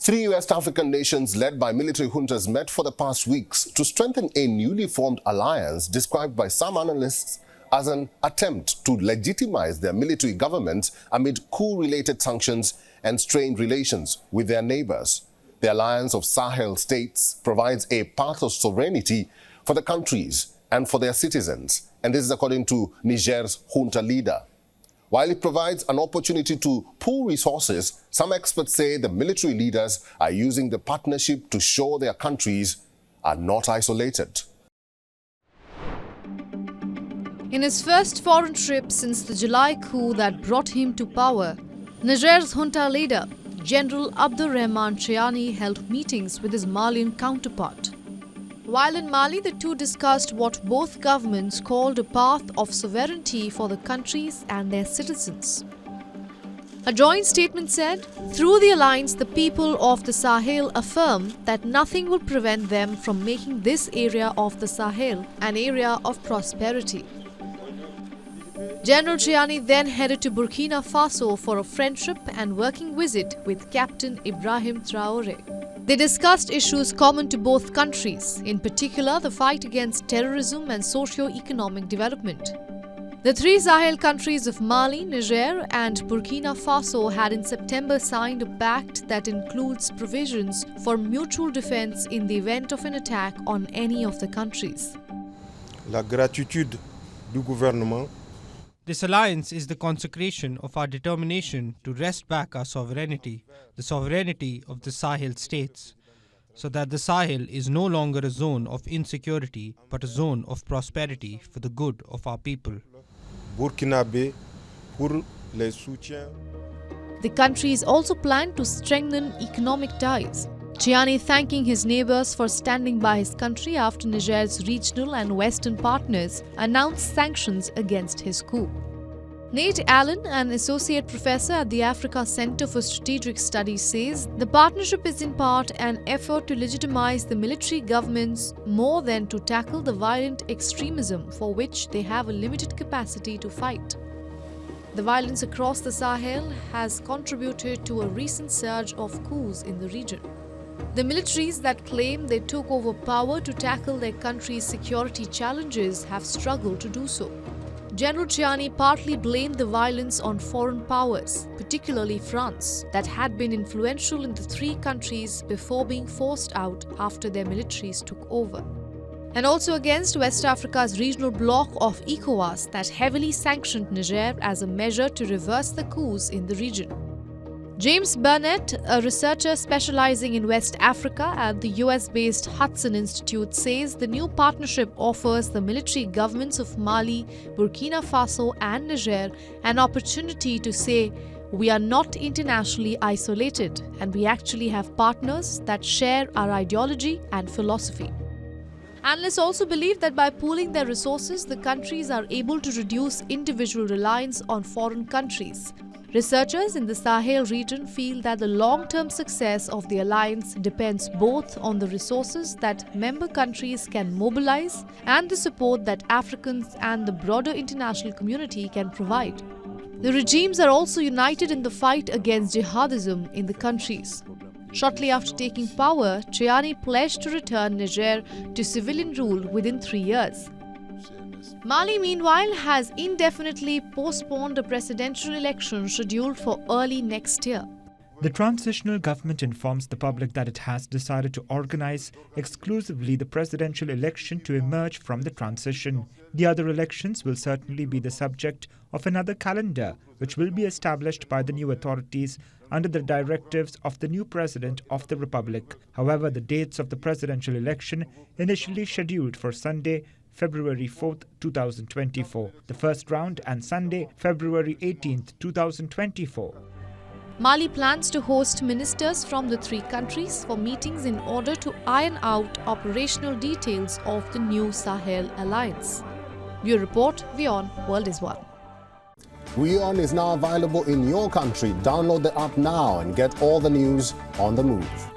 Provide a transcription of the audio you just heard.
Three West African nations led by military juntas met for the past weeks to strengthen a newly formed alliance described by some analysts as an attempt to legitimize their military governments amid coup-related sanctions and strained relations with their neighbours. The alliance of Sahel states provides a path of sovereignty for the countries and for their citizens, and this is according to Niger's junta leader. While it provides an opportunity to pool resources, some experts say the military leaders are using the partnership to show their countries are not isolated. In his first foreign trip since the July coup that brought him to power, Niger's junta leader, General Abdurrahman Chiani, held meetings with his Malian counterpart. While in Mali, the two discussed what both governments called a path of sovereignty for the countries and their citizens. A joint statement said, "Through the alliance, the people of the Sahel affirm that nothing will prevent them from making this area of the Sahel an area of prosperity." General Chiani then headed to Burkina Faso for a friendship and working visit with Captain Ibrahim Traoré. They discussed issues common to both countries, in particular the fight against terrorism and socio-economic development. The three Sahel countries of Mali, Niger and Burkina Faso had in September signed a pact that includes provisions for mutual defense in the event of an attack on any of the countries. La gratitude du gouvernement. This alliance is the consecration of our determination to wrest back our sovereignty, the sovereignty of the Sahel states, so that the Sahel is no longer a zone of insecurity but a zone of prosperity for the good of our people. Burkinabé pour le soutien. The countries also plan to strengthen economic ties. Chiani thanking his neighbours for standing by his country after Niger's regional and Western partners announced sanctions against his coup. Nate Allen, an associate professor at the Africa Center for Strategic Studies, says the partnership is in part an effort to legitimize the military governments more than to tackle the violent extremism for which they have a limited capacity to fight. The violence across the Sahel has contributed to a recent surge of coups in the region. The militaries that claim they took over power to tackle their country's security challenges have struggled to do so. General Chiani partly blamed the violence on foreign powers, particularly France, that had been influential in the three countries before being forced out after their militaries took over. And also against West Africa's regional bloc of ECOWAS that heavily sanctioned Niger as a measure to reverse the coups in the region. James Burnett, a researcher specializing in West Africa at the US-based Hudson Institute, says the new partnership offers the military governments of Mali, Burkina Faso and Niger an opportunity to say, "We are not internationally isolated and we actually have partners that share our ideology and philosophy." Analysts also believe that by pooling their resources, the countries are able to reduce individual reliance on foreign countries. Researchers in the Sahel region feel that the long-term success of the alliance depends both on the resources that member countries can mobilize and the support that Africans and the broader international community can provide. The regimes are also united in the fight against jihadism in the countries. Shortly after taking power, Chiani pledged to return Niger to civilian rule within 3 years. Mali, meanwhile, has indefinitely postponed a presidential election scheduled for early next year. The transitional government informs the public that it has decided to organize exclusively the presidential election to emerge from the transition. The other elections will certainly be the subject of another calendar, which will be established by the new authorities under the directives of the new president of the republic. However, the dates of the presidential election initially scheduled for Sunday, February 4th, 2024, the first round, and Sunday, February 18th, 2024. Mali plans to host ministers from the three countries for meetings in order to iron out operational details of the new Sahel alliance. Bureau Report, WION World is One. WION is now available in your country. Download the app now and get all the news on the move.